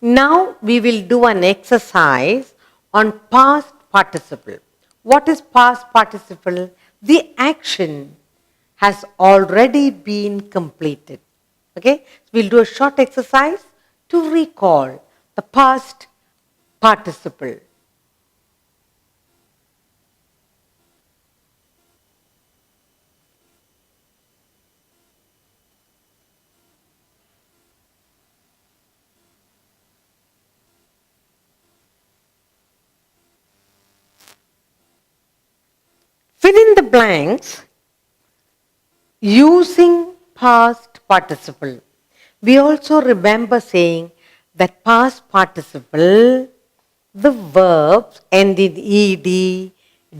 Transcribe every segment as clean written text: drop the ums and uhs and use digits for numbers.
Now we will do an exercise on past participle. What is past participle? The action has already been completed. Okay? So we'll do a short exercise to recall the past participle. Fill in the blanks using past participle. We also remember saying that past participle, the verbs end in ed,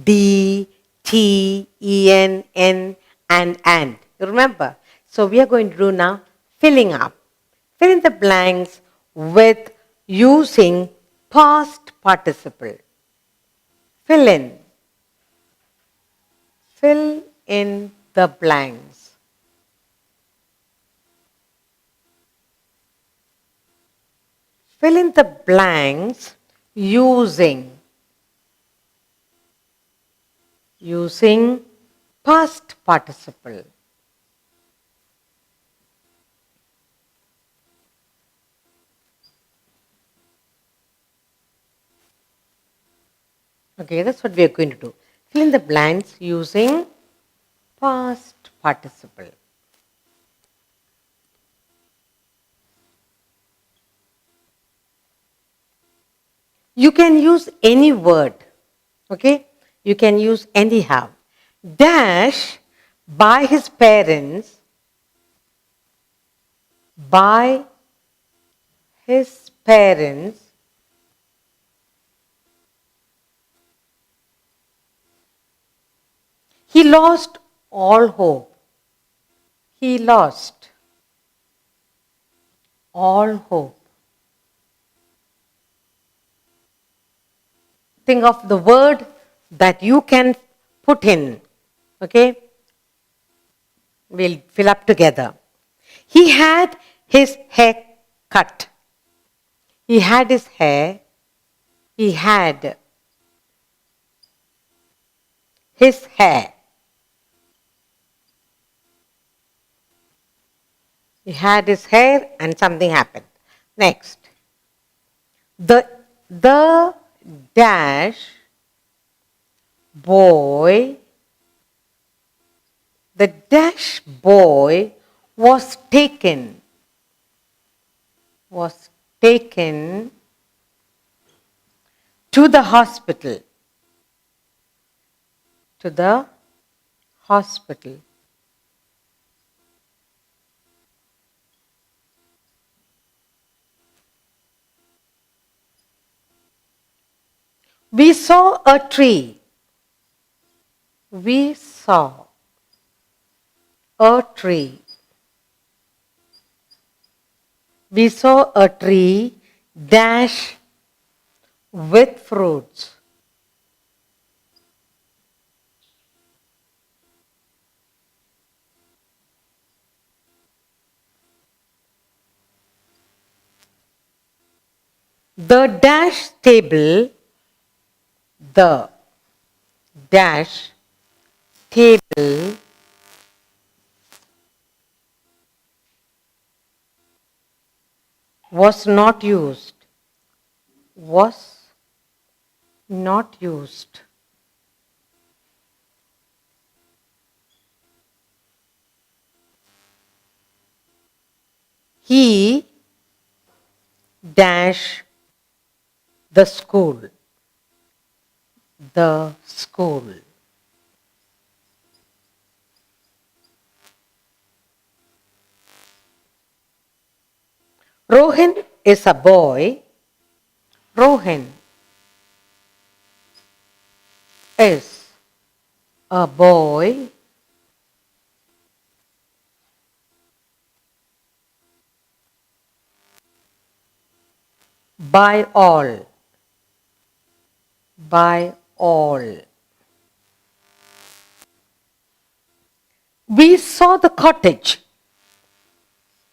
d, t, en, n, and. You remember? So we are going to do now filling up. Fill in the blanks with using past participle. Fill in. Fill in the blanks. Fill in the blanks using past participle. Okay, that's what we are going to do. Fill in the blanks using past participle. You can use any word. Okay? You can use anyhow. Dash by his parents, by his parents, he lost all hope. He lost all hope. Think of the word that you can put in. Okay? We'll fill up together. He had his hair cut. He had his hair. He had his hair. He had his hair and something happened. Next. The dash boy, the dash boy was taken to the hospital. To the hospital. We saw a tree. We saw a tree. We saw a tree dash with fruits. The dash table, the dash table was not used. Was not used. He dash the school. The school. Rohan is a boy. Rohan is a boy. By all. By all. We saw the cottage.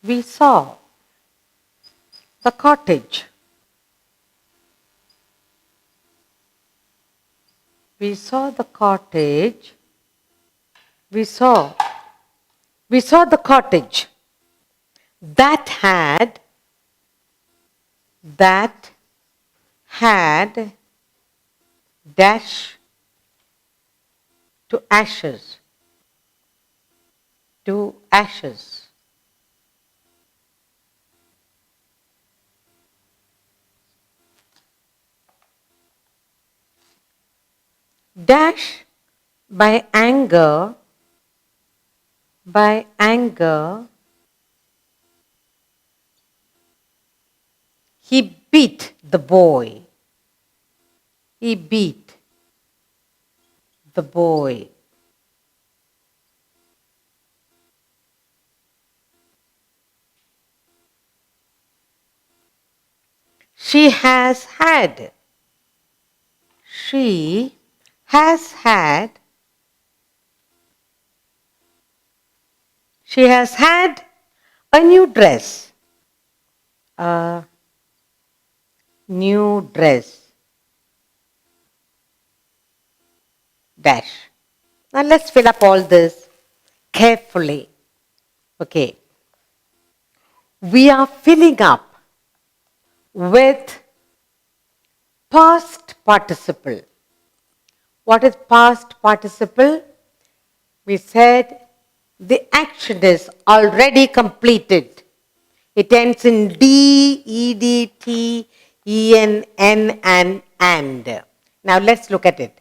We saw the cottage. We saw the cottage. We saw the cottage that had dash to ashes. To ashes. Dash by anger, he beat the boy. He beat the boy. She has had. She has had. She has had a new dress. A new dress. Dash. Now let's fill up all this carefully. Okay. We are filling up with past participle. What is past participle? We said the action is already completed. It ends in D, E, D, T, E, N, N, and. Now let's look at it.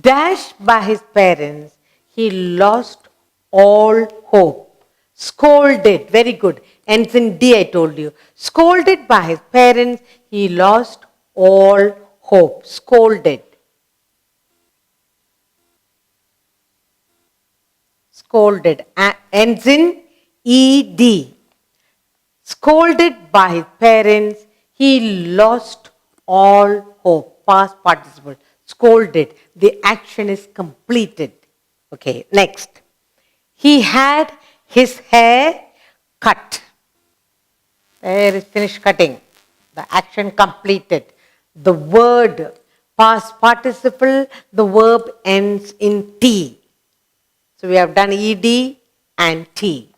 Dashed by his parents, he lost all hope. Scolded, very good. Ends in D, I told you. Scolded by his parents, he lost all hope. Scolded. Scolded. Ends in ED. Scolded by his parents, he lost all hope. Past participle. Scolded. The action is completed. Okay, next. He had his hair cut. Hair is finished cutting. The action completed. The word past participle, the verb ends in T. So we have done ED and T.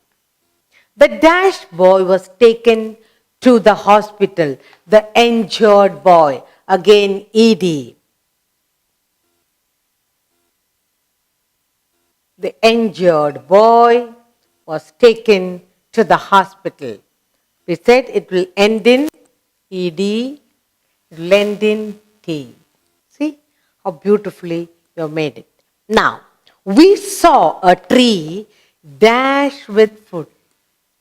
The dash boy was taken to the hospital. The injured boy. Again ED. The injured boy was taken to the hospital. We said it will end in ED, it will end in T. See how beautifully you have made it. Now, we saw a tree dash with fruit,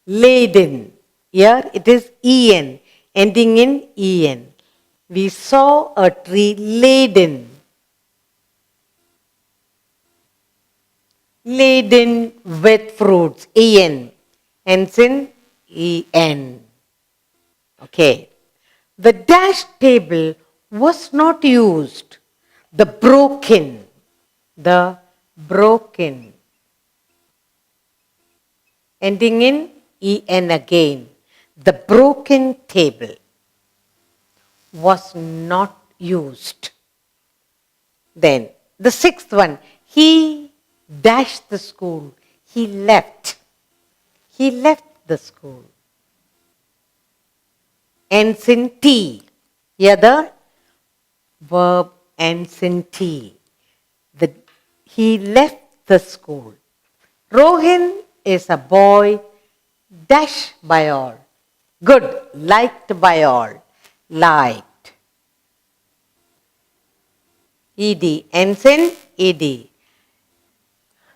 laden. Here it is EN, ending in EN. We saw a tree laden. Laden with fruits, EN, ends in EN. Okay. The dash table was not used. The broken, ending in EN again. The broken table was not used. Then the sixth one, he dashed the school. He left. He left the school. Ends in T. Here the verb ends in T. He left the school. Rohin is a boy dashed by all. Good, liked by all. Liked. ED ends in ED.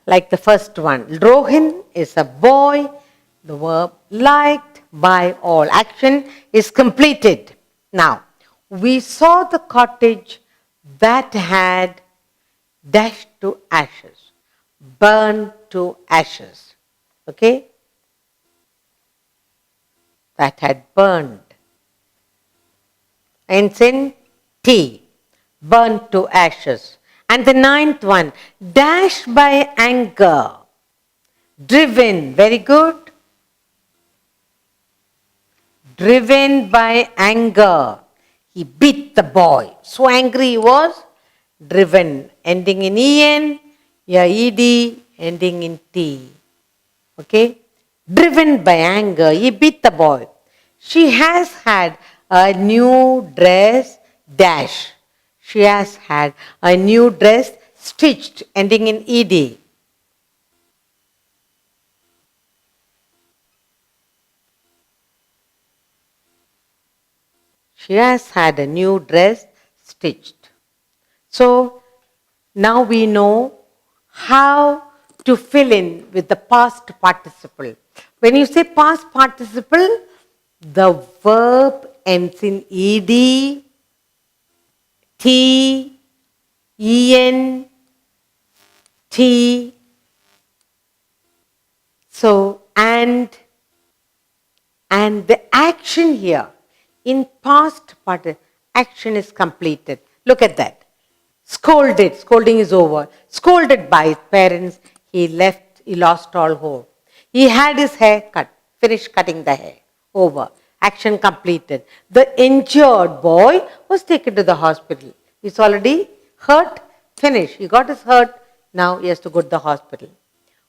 Like the first one. Rohin is a boy, the verb liked by all. Action is completed. Now, we saw the cottage that had dashed to ashes, burned to ashes. Okay? That had burned. Ends in T, burned to ashes. And the ninth one, dashed by anger, driven, very good. Driven by anger, he beat the boy. So angry he was driven, ending in en, yeah, ed, ending in t. Okay? Driven by anger, he beat the boy. She has had a new dress, dash. She has had a new dress stitched, ending in ed. She has had a new dress stitched. So now we know how to fill in with the past participle. When you say past participle, the verb ends in ed, t, en, t. So, and the action here in past part, action is completed. Look at that. Scolded, scolding is over. Scolded by his parents, he left, he lost all hope. He had his hair cut, finished cutting the hair. Over. Action completed. The injured boy was taken to the hospital. He's already hurt, finished. He got his hurt, now he has to go to the hospital.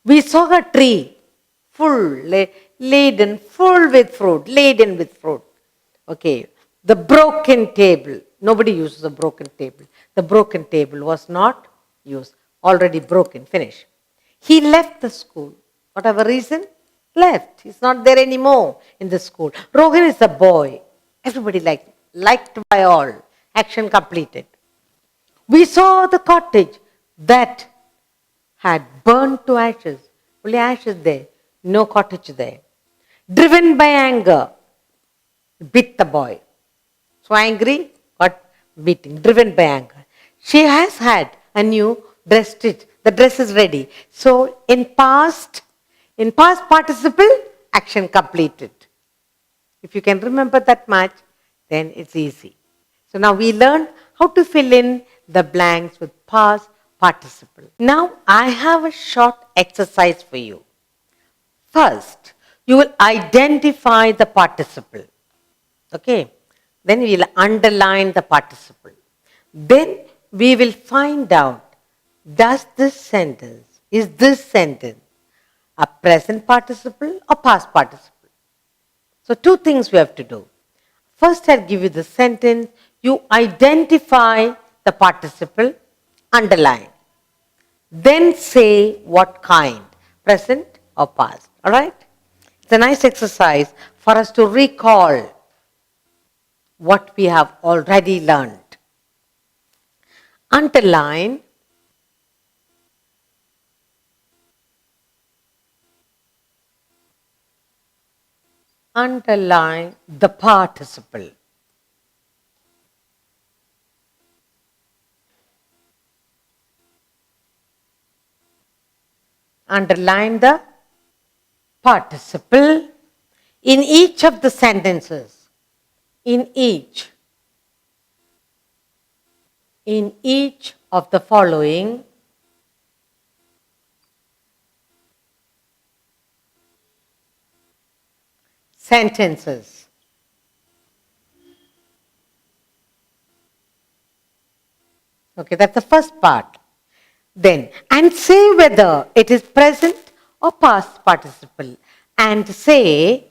We saw a tree full, laden, full with fruit, laden with fruit. Okay. The broken table. Nobody uses a broken table. The broken table was not used. Already broken. Finish. He left the school. Whatever reason, left. He's not there anymore in the school. Rohan is a boy. Everybody liked by all. Action completed. We saw the cottage that had burned to ashes. Only ashes there. No cottage there. Driven by anger, beat the boy. So angry, got beating, driven by anger. She has had a new dress stitch. The dress is ready. So in past participle, action completed. If you can remember that much, then it's easy. So now we learned how to fill in the blanks with past participle. Now I have a short exercise for you. First, you will identify the participle. Okay? Then we will underline the participle. Then we will find out, is this sentence a present participle or past participle? So two things we have to do. First, I'll give you the sentence. You identify the participle, underline. Then say what kind, present or past. All right? It's a nice exercise for us to recall what we have already learned. Underline the participle. Underline the participle in each of the sentences. In each of the following sentences. Okay, that's the first part. Then, and say whether it is present or past participle. And say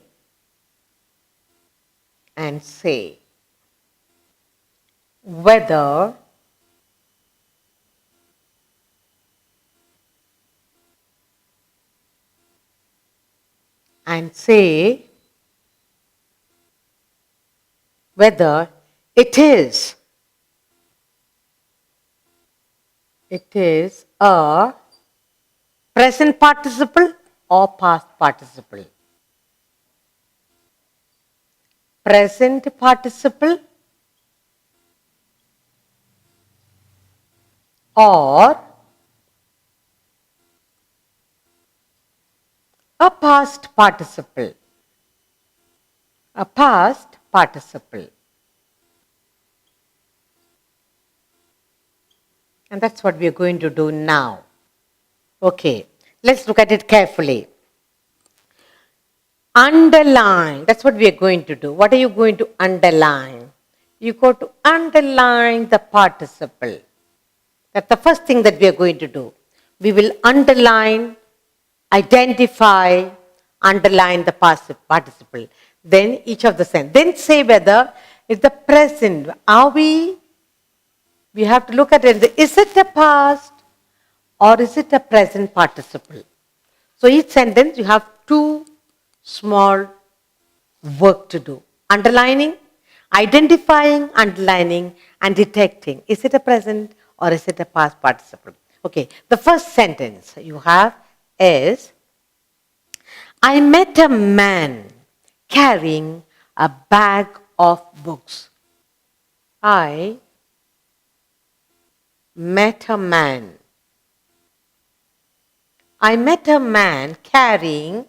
whether it is a present participle or past participle. Present participle or a past participle. A past participle. And that's what we are going to do now. Okay, let's look at it carefully. Underline, that's what we are going to do. What are you going to underline? You go to underline the participle. That's the first thing that we are going to do. We will underline, identify, underline the past participle. Then each of the sentences. Then say whether it's the present. We have to look at it. Is it a past or is it a present participle? So each sentence you have two small work to do. Underlining, identifying, underlining, and detecting. Is it a present or is it a past participle? Okay, the first sentence you have is, I met a man carrying a bag of books. I met a man. I met a man carrying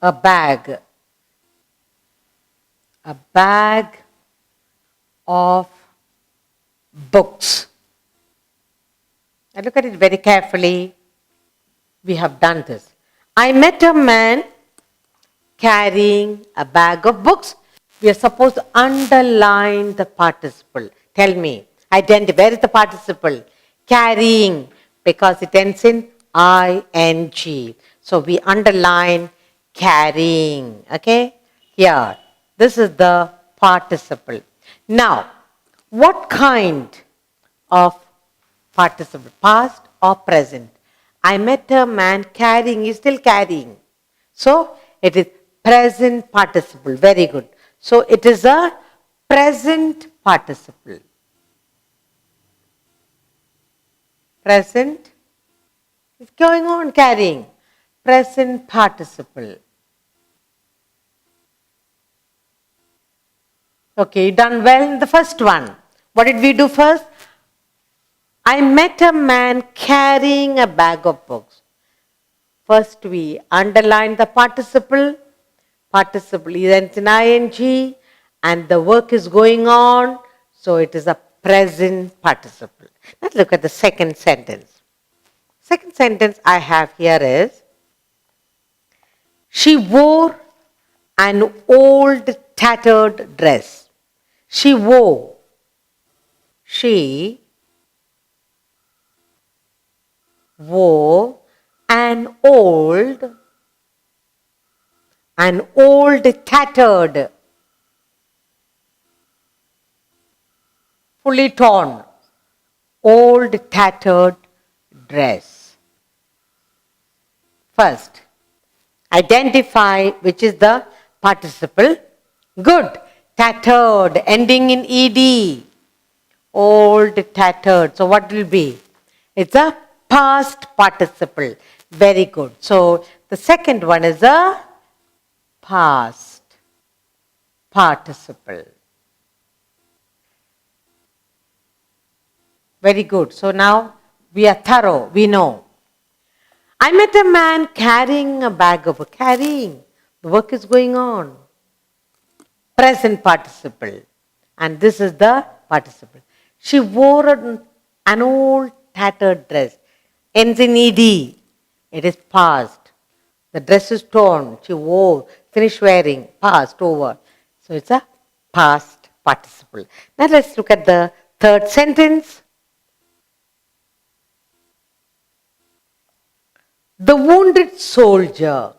a bag of books. Now look at it very carefully. We have done this. I met a man carrying a bag of books. We are supposed to underline the participle. Tell me, identify, where is the participle? Carrying, because it ends in ing. So we underline carrying. Okay? Here, this is the participle. Now, what kind of participle? Past or present? I met a man carrying, he's still carrying. So, it is present participle. Very good. So, it is a present participle. Present is going on carrying. Present participle. Okay, done well in the first one. What did we do first? I met a man carrying a bag of books. First we underline the participle. Participle ends in ing and the work is going on. So it is a present participle. Let's look at the second sentence. Second sentence I have here is, she wore an old tattered dress. She wore an old tattered, fully torn, old tattered dress. First, identify which is the participle. Good. Tattered, ending in ed. Old tattered. So what will be? It's a past participle. Very good. So the second one is a past participle. Very good. So now we are thorough. We know. I met a man carrying a bag of carrying. The work is going on. Present participle. And this is the participle. She wore an old tattered dress. Ends in ed. It is past. The dress is torn. She wore, finished wearing, past, over. So it's a past participle. Now let's look at the third sentence. The wounded soldier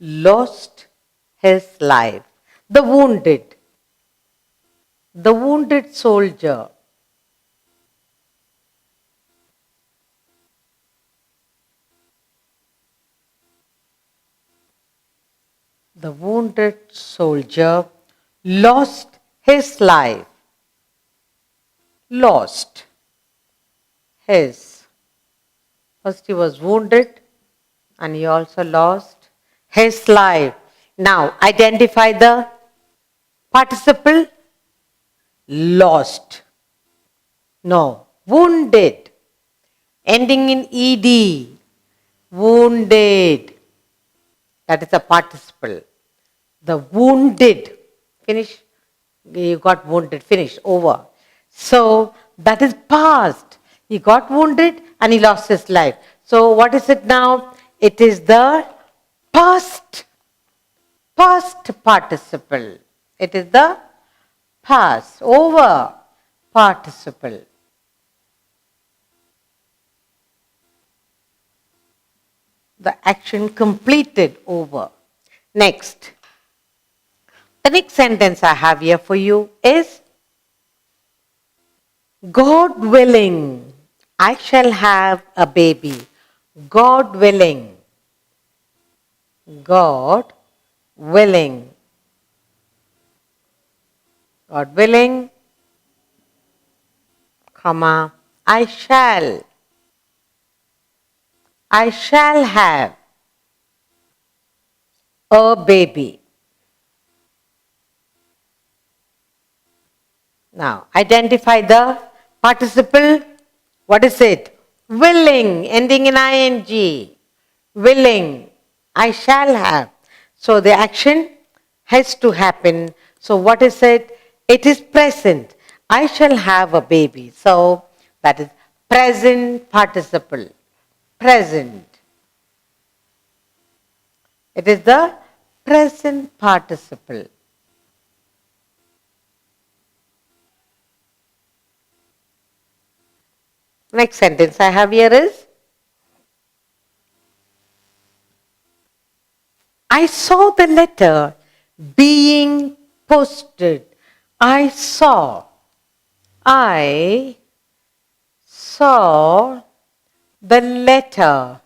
lost his life. The wounded soldier. The wounded soldier lost his life. Lost his. First he was wounded and he also lost his life. Now identify the participle. Lost. No. Wounded. Ending in ed. Wounded. That is a participle. The wounded. Finish. You got wounded. Finish. Over. So that is past. He got wounded and he lost his life. So what is it now? It is the past participle. It is the past, over participle. The action completed, over. Next. The next sentence I have here for you is, God willing, I shall have a baby. God willing. God willing. God willing, comma, I shall have a baby. Now, identify the participle. What is it? Willing, ending in ing. Willing, I shall have. So the action has to happen. So what is it? It is present. I shall have a baby. So that is present participle. Present. It is the present participle. Next sentence I have here is, I saw the letter being posted. I saw the letter.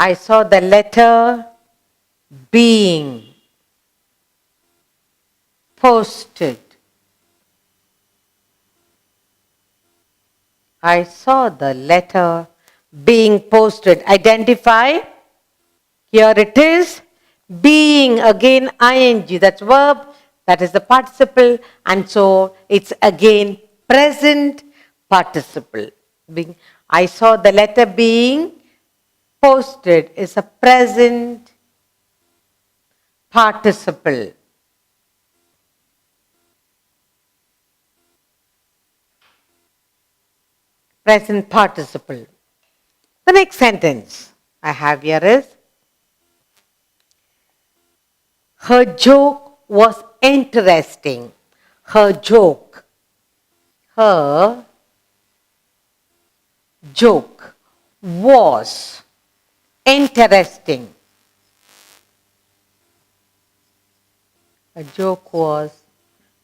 I saw the letter being posted. I saw the letter being posted. Identify. Here it is. Being, again ing. That's verb. That is the participle. And so it's again present participle. Being, I saw the letter being posted is a present participle. Present participle. The next sentence I have here is, her joke was interesting. Her joke. Her joke was interesting. Her joke was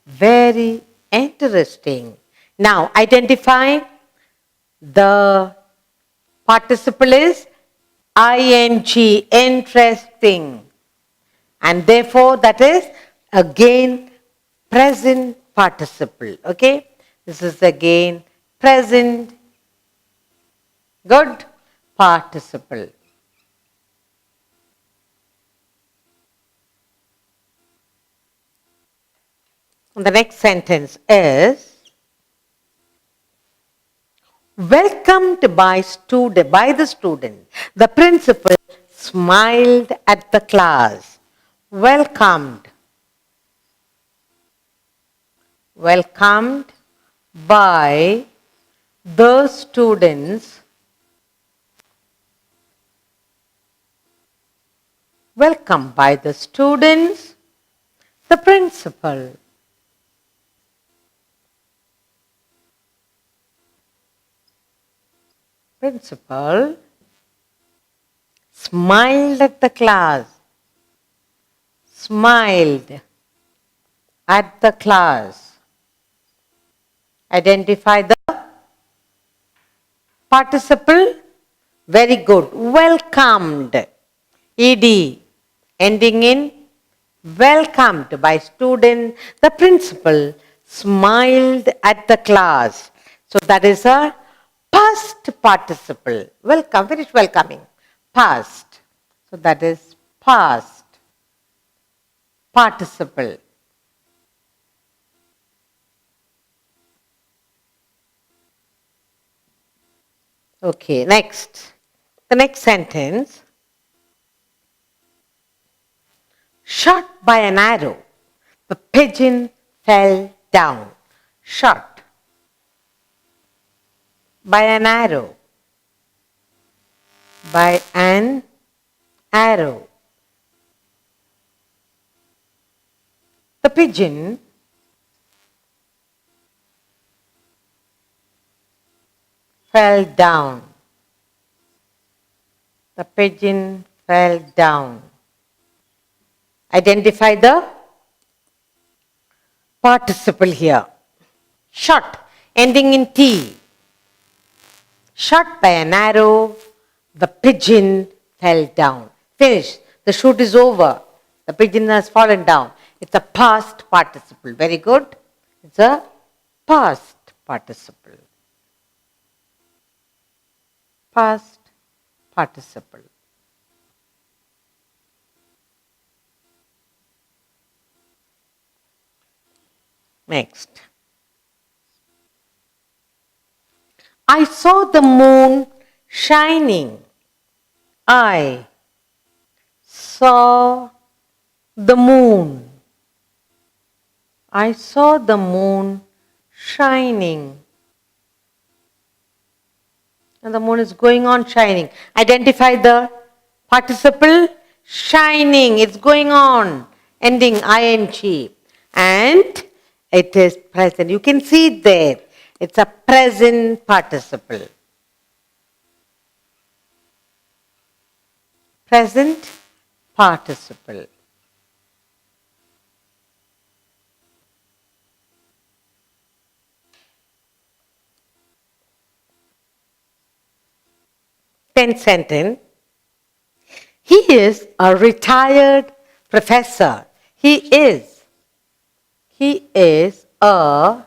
very interesting. Now identify the participle is ing, interesting. And therefore that is again present participle. Okay? This is again present good participle. The next sentence is, welcomed by the student. The principal smiled at the class. Welcomed. Welcomed by the students. Welcomed by the students. The principal. Principal smiled at the class. Smiled at the class. Identify the participle. Very good. Welcomed. Ed. Ending in welcomed by student. The principal smiled at the class. So that is a past participle. Welcome. Finish welcoming. Past. So that is past participle. Okay, next. The next sentence. Shot by an arrow, the pigeon fell down. Shot by an arrow. By an arrow. The pigeon fell down. The pigeon fell down. Identify the participle here. Shot, ending in T. Shot by an arrow, the pigeon fell down. Finish. The shoot is over. The pigeon has fallen down. It's a past participle. Very good. It's a past participle. Past participle. Next. I saw the moon shining. I saw the moon. I saw the moon shining. And the moon is going on shining. Identify the participle shining. It's going on. Ending ing. And it is present. You can see it there. It's a present participle. Present participle. Tenth sentence. He is a retired professor. He is a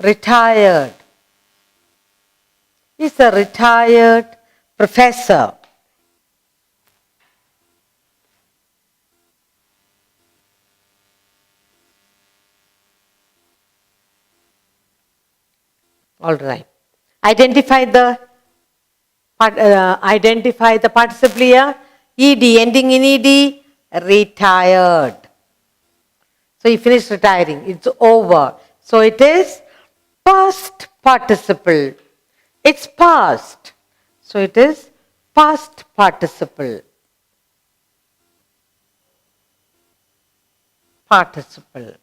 retired. He's a retired professor. All right. Identify the participle here. Ed, ending in ed, retired. So you finish retiring. It's over. So it is past participle. It's past. So it is past participle. Participle.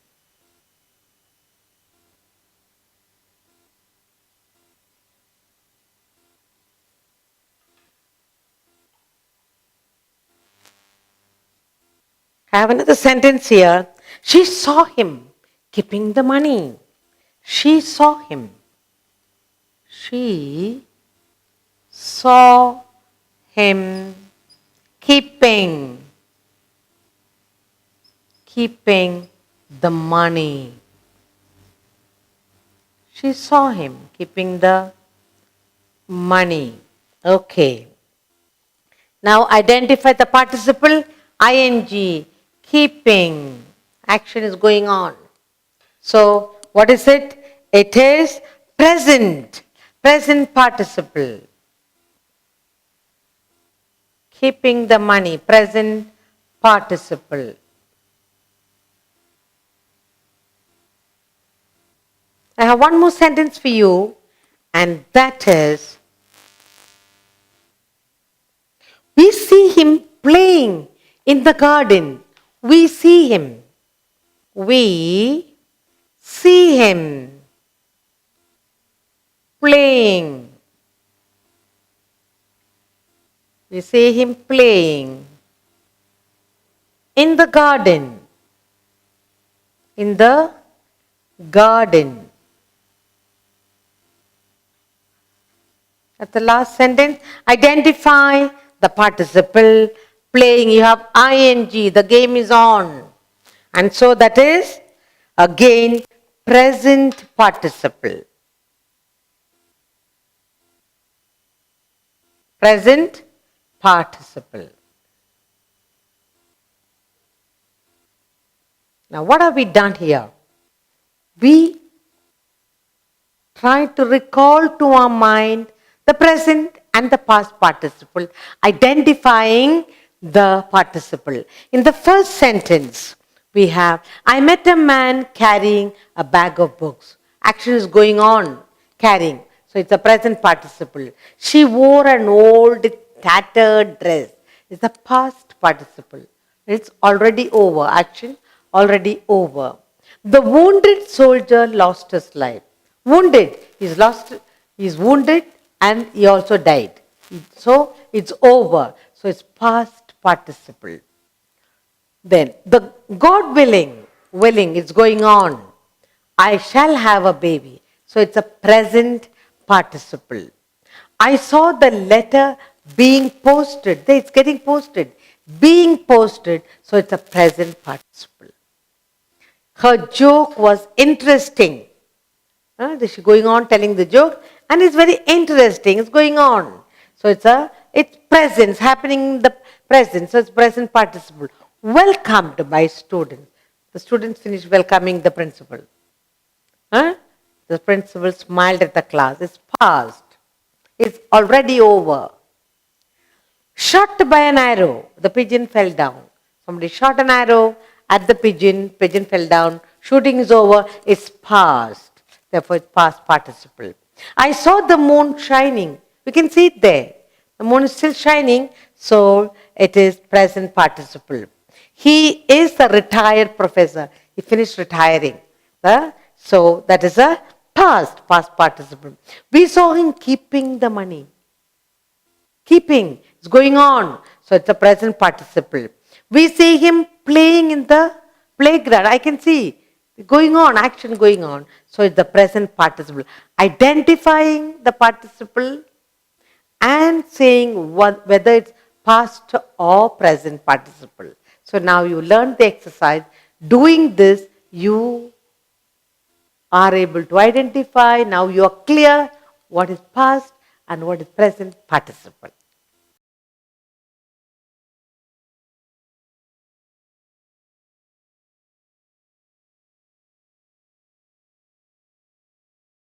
I have another sentence here. She saw him keeping the money. She saw him. She saw him keeping the money. She saw him keeping the money. Okay. Now identify the participle ing. Keeping. Action is going on. So what is it? It is present. Present participle. Keeping the money. Present participle. I have one more sentence for you, and that is, we see him playing in the garden. We see him. We see him playing. We see him playing in the garden. In the garden. At the last sentence, identify the participle playing. You have ing, the game is on. And so that is again present participle. Present participle. Now what have we done here? We try to recall to our mind the present and the past participle, identifying the participle. In the first sentence, we have, I met a man carrying a bag of books. Action is going on, carrying. So it's a present participle. She wore an old, tattered dress. It's the past participle. It's already over. Action already over. The wounded soldier lost his life. Wounded, he's wounded and he also died. So it's over. So it's past participle. Then the God willing, it's going on. I shall have a baby. So it's a present participle. I saw the letter being posted. It's getting posted. Being posted. So it's a present participle. Her joke was interesting. She's going on telling the joke and it's very interesting. It's going on. So it's present, it's happening in the present. So it's present participle. Welcomed by students. The students finished welcoming the principal. The principal smiled at the class. It's past. It's already over. Shot by an arrow. The pigeon fell down. Somebody shot an arrow at the pigeon. Pigeon fell down. Shooting is over. It's past. Therefore, it's past participle. I saw the moon shining. We can see it there. The moon is still shining. So it is present participle. He is a retired professor. He finished retiring. So that is a past participle. We saw him keeping the money. Keeping. It's going on. So it's a present participle. We see him playing in the playground. I can see. Going on, action going on. So it's the present participle. Identifying the participle and saying whether it's past or present participle. So now you learn the exercise. Doing this, you are able to identify. Now you are clear what is past and what is present participle.